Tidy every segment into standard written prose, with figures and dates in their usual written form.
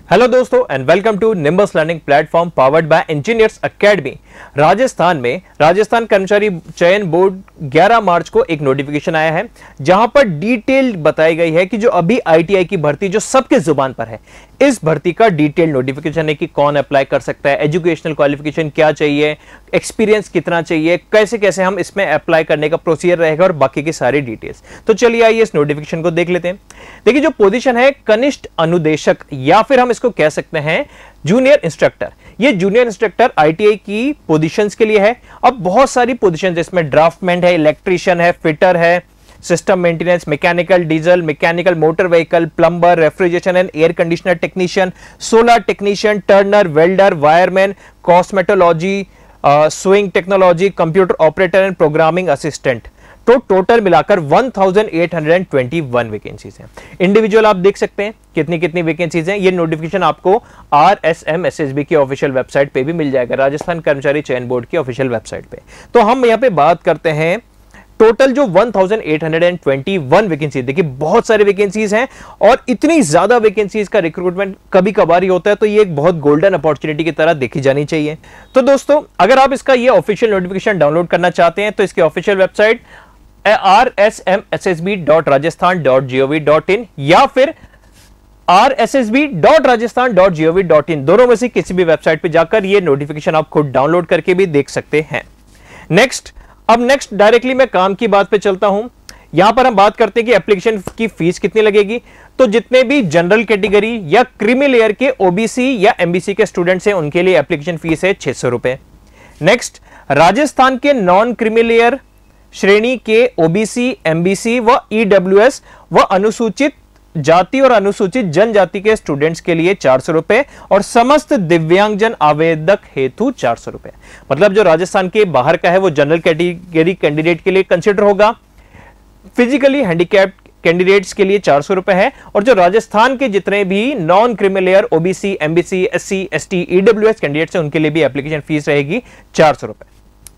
Hello दोस्तों and welcome to Nimbus learning platform powered by engineers academy. Rajasthan कर्मचारी चयन board 11 मार्च को एक नोटिफिकेशन आया है जहां पर डिटेल बताई गई है कि जो अभी आईटीआई की भर्ती जो सबके जुबान पर है, इस भर्ती का डिटेल नोटिफिकेशन है कि कौन अप्लाई कर सकता है, एजुकेशनल क्वालिफिकेशन क्या चाहिए, एक्सपीरियंस कितना चाहिए, कैसे कैसे हम इसमें अप्लाई करने का प्रोसीजर रहेगा और बाकी की सारी डिटेल्स। तो चलिए आइए इस नोटिफिकेशन को देख लेते हैं। देखिए जो पोजीशन है कनिष्ठ अनुदेशक या फिर हम इसको कह सकते हैं जूनियर इंस्ट्रक्टर। ये जूनियर इंस्ट्रक्टर आईटीआई की पोजीशंस के लिए है। अब बहुत सारी पोजीशंस इसमें ड्राफ्टमैन है, इलेक्ट्रीशियन है, फिटर है, system maintenance, mechanical diesel, mechanical motor vehicle, plumber, refrigeration and air conditioner technician, solar technician, Turner, welder, wireman, cosmetology, swing technology, computer operator and programming assistant. तो टोटल मिलाकर 1821 vacancies हैं। Individual आप देख सकते हैं कितनी कितनी वैकेंसीज हैं। ये नोटिफिकेशन आपको RSMSSB की ऑफिशियल वेबसाइट पे भी मिल जाएगा, राजस्थान कर्मचारी चयन बोर्ड की ऑफिशियल वेबसाइट पे। तो हम यहाँ पे बात करते हैं टोटल जो 1821 वैकेंसी। देखिए बहुत सारे वैकेंसीज हैं और इतनी ज्यादा वैकेंसीज का रिक्रूटमेंट कभी कभार ही होता है, तो ये एक बहुत गोल्डन अपॉर्चुनिटी की तरह देखी जानी चाहिए। तो दोस्तों अगर आप इसका ये ऑफिशियल नोटिफिकेशन डाउनलोड करना चाहते हैं तो इसकी ऑफिशियल वेबसाइट rsmssb.rajasthan.gov.in या फिर rssb.rajasthan.gov.in, दोनों में से किसी भी वेबसाइट पे जाकर ये नोटिफिकेशन आप खुद डाउनलोड करके भी देख सकते हैं। नेक्स्ट डायरेक्टली मैं काम की बात पे चलता हूं। यहां पर हम बात करते हैं कि एप्लीकेशन की फीस कितनी लगेगी। तो जितने भी जनरल कैटेगरी या क्रीमी लेयर के ओबीसी या एमबीसी के स्टूडेंट्स हैं उनके लिए एप्लीकेशन फीस है 600 रुपए। नेक्स्ट राजस्थान के नॉन क्रीमी लेयर श्रेणी के ओबीसी, एमबीसी व ईडब्ल्यूएस व अनुसूचित जाति और अनुसूचित जनजाति के स्टूडेंट्स के लिए 400 रुपए और समस्त दिव्यांगजन आवेदक हेतु 400 रुपए। मतलब जो राजस्थान के बाहर का है वो जनरल कैटेगरी कैंडिडेट के लिए कंसिडर होगा, फिजिकली हैंडीकैप्ड कैंडिडेट्स के लिए 400 रुपए है, और जो राजस्थान के जितने भी non creamy layer OBC, MBC, SC, ST, EWS candidates हैं उनके लिए भी एप्लीकेशन फीस रहेगी 400 रुपए।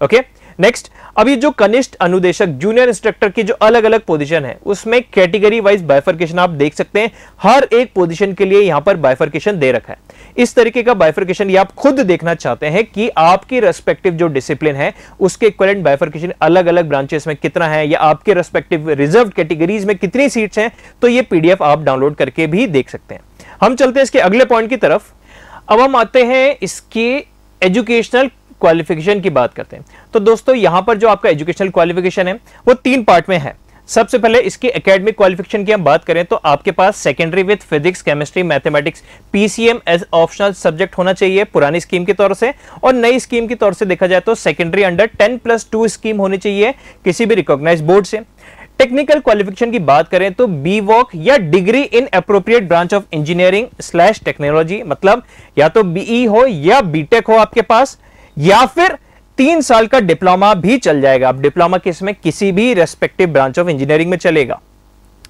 ओके नेक्स्ट, अभी जो कनिष्ठ अनुदेशक जूनियर इंस्ट्रक्टर की जो अलग अलग पोजीशन है उसमें कैटेगरी वाइज बाइफरकेशन आप देख सकते हैं। हर एक पोजीशन के लिए यहां पर बाइफरकेशन दे रखा है। इस तरीके का बाइफरकेशन ये आप खुद देखना चाहते हैं कि आपकी रेस्पेक्टिव जो डिसिप्लिन है उसके इक्विवेलेंट बाइफरकेशन अलग अलग ब्रांचेस में कितना है या आपके रेस्पेक्टिव रिजर्व कैटेगरीज में कितनी सीट्स हैं, तो ये पीडीएफ आप डाउनलोड करके भी देख सकते हैं। हम चलते हैं इसके अगले पॉइंट की तरफ। अब हम आते हैं इसके एजुकेशनल क्वालिफिकेशन की बात करते हैं। तो दोस्तों यहां पर जो आपका एजुकेशनल क्वालिफिकेशन है वो 3 पार्ट में है। सबसे पहले इसकी एकेडमिक क्वालिफिकेशन की हम बात करें तो आपके पास secondary with physics, chemistry, mathematics, PCM as optional subject होना चाहिए पुरानी स्कीम के तौर से, और नई स्कीम की तौर से देखा जाए तो सेकेंडरी अंडर 10+2 स्कीम होनी चाहिए किसी भी रिकॉग्नाइज्ड बोर्ड से। टेक्निकल क्वालिफिकेशन की बात करें तो बीवॉक या degree in appropriate branch of engineering / technology, मतलब या तो बीई हो या बीटेक हो आपके पास, या फिर 3 साल का डिप्लोमा भी चल जाएगा। अब डिप्लोमा किसमें, किसी भी रेस्पेक्टिव ब्रांच ऑफ इंजीनियरिंग में चलेगा।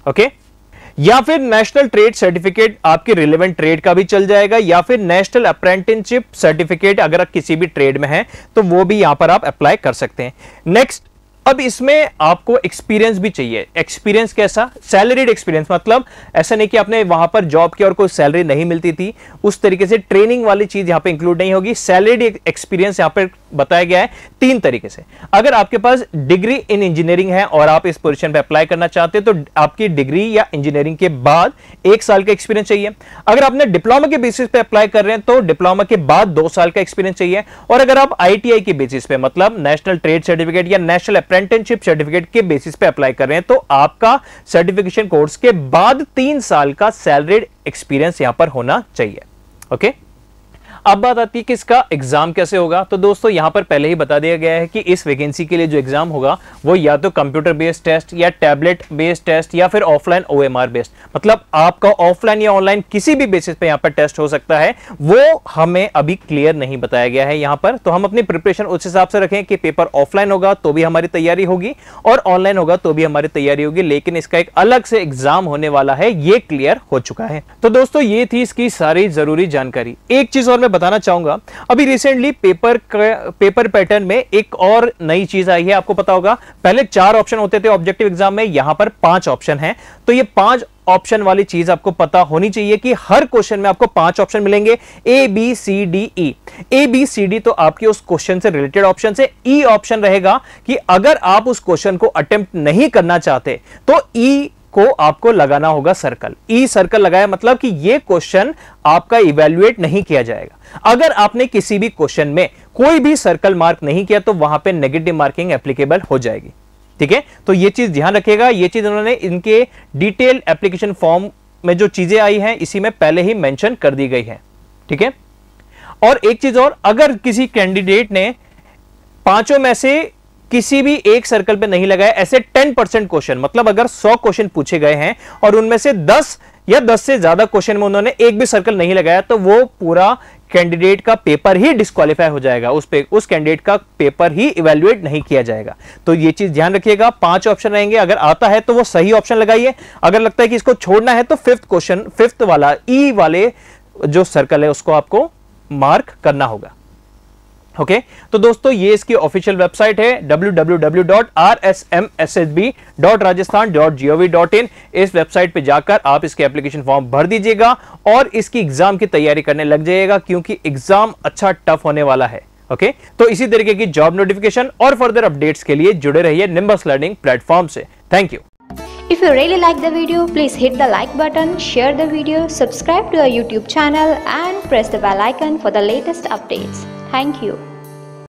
ओके, या फिर नेशनल ट्रेड सर्टिफिकेट आपके रिलेवेंट ट्रेड का भी चल जाएगा, या फिर नेशनल अप्रेंटिसशिप सर्टिफिकेट अगर आप किसी भी ट्रेड में हैं तो वो भी यहां पर आप अप्लाई कर सकते हैं। नेक्स्ट, अब इसमें आपको एक्सपीरियंस भी चाहिए। एक्सपीरियंस कैसा, सैलरीड एक्सपीरियंस, मतलब ऐसा नहीं कि आपने वहां पर जॉब की और कोई सैलरी नहीं मिलती थी, उस तरीके से ट्रेनिंग वाली चीज यहां पे इंक्लूड नहीं होगी। सैलरीड एक्सपीरियंस यहां पर बताया गया है 3 तरीके से। अगर आपके पास डिग्री इन इंजीनियरिंग है और आप इस पोजीशन पे अप्लाई करना चाहते हैं तो आपकी डिग्री या इंजीनियरिंग के बाद 1 साल का एक्सपीरियंस चाहिए। अगर आपने डिप्लोमा के बेसिस पे अप्लाई कर रहे हैं तो डिप्लोमा के बाद 2 साल का एक्सपीरियंस चाहिए, और अगर आप आईटीआई के बेसिस पे मतलब नेशनल ट्रेड सर्टिफिकेट या नेशनल अप्रेंटिसशिप सर्टिफिकेट के बेसिस पे अप्लाई कर रहे हैं तो आपका सर्टिफिकेशन कोर्स के बाद 3 साल का सैलरीड एक्सपीरियंस यहां पर होना चाहिए। ओके, अब बात आती है कि इसका एग्जाम कैसे होगा। तो दोस्तों यहां पर पहले ही बता दिया गया है कि इस वैकेंसी के लिए जो एग्जाम होगा वो या तो कंप्यूटर बेस्ड टेस्ट या टैबलेट बेस्ड टेस्ट या फिर ऑफलाइन ओएमआर बेस्ड, मतलब आपका ऑफलाइन या ऑनलाइन किसी भी बेसिस पे यहां पर टेस्ट हो सकता है। वो हमें अभी क्लियर नहीं बताया गया है यहां पर, तो हम अपनी प्रिपरेशन उस हिसाब से रखें कि पेपर ऑफलाइन होगा तो भी हमारी तैयारी होगी और ऑनलाइन होगा तो भी हमारी तैयारी होगी, लेकिन इसका एक अलग से एग्जाम होने वाला है, ये क्लियर हो चुका है। तो दोस्तों ये थी इसकी सारी जरूरी जानकारी। एक चीज और मैं बताना चाहूंगा, अभी रिसेंटली पेपर पैटर्न में एक और नई चीज आई है। आपको पता होगा पहले 4 ऑप्शन होते थे ऑब्जेक्टिव एग्जाम में, यहां पर 5 ऑप्शन हैं। तो ये 5 ऑप्शन वाली चीज आपको पता होनी चाहिए कि हर क्वेश्चन में आपको 5 ऑप्शन मिलेंगे, A B C D E. A B C D तो आपके उस क्वेश्चन से रिलेटेड ऑप्शन से, ई ऑप्शन रहेगा कि अगर आप उस क्वेश्चन को अटेम्प्ट नहीं करना चाहते तो ई को आपको लगाना होगा सर्कल। ई सर्कल लगाया मतलब कि यह क्वेश्चन आपका इवैल्यूएट नहीं किया जाएगा। अगर आपने किसी भी क्वेश्चन में कोई भी सर्कल मार्क नहीं किया तो वहां पे नेगेटिव मार्किंग एप्लीकेबल हो जाएगी। ठीक है, तो यह चीज ध्यान रखिएगा। यह चीज उन्होंने इनके डिटेल एप्लीकेशन फॉर्म में जो चीजें आई हैं इसी में पहले ही मेंशन कर दी गई है। ठीक है, और एक चीज और, अगर किसी कैंडिडेट ने 5 में से किसी भी एक सर्कल पे नहीं लगाया, ऐसे 10% क्वेश्चन, मतलब अगर 100 क्वेश्चन पूछे गए हैं और उनमें से 10 या 10 से ज्यादा क्वेश्चन में उन्होंने एक भी सर्कल नहीं लगाया तो वो पूरा कैंडिडेट का पेपर ही डिस्क्वालीफाई हो जाएगा। उस कैंडिडेट का पेपर ही इवैल्यूएट नहीं किया जाएगा। तो ये चीज ध्यान रखिएगा। 5 ऑप्शन रहेंगे, अगर आता है तो वो सही ऑप्शन लगाइए, अगर लगता है कि इसको छोड़ना है तो 5th वाला ई वाले जो सर्कल है उसको आपको मार्क करना होगा। ओके, तो दोस्तों ये इसकी ऑफिशियल वेबसाइट है www.rsmssb.rajasthan.gov.in। इस वेबसाइट पे जाकर आप इसके एप्लीकेशन फॉर्म भर दीजिएगा और इसकी एग्जाम की तैयारी करने लग जाइएगा, क्योंकि एग्जाम अच्छा टफ होने वाला है। ओके, तो इसी तरीके की जॉब नोटिफिकेशन और फर्दर अपडेट्स के लिए जुड़े रहिए निम्बस लर्निंग प्लेटफॉर्म से। Thank you. If you really like the video, please hit the like button, share the video, subscribe to our YouTube channel and press the bell icon for the latest updates. Thank you.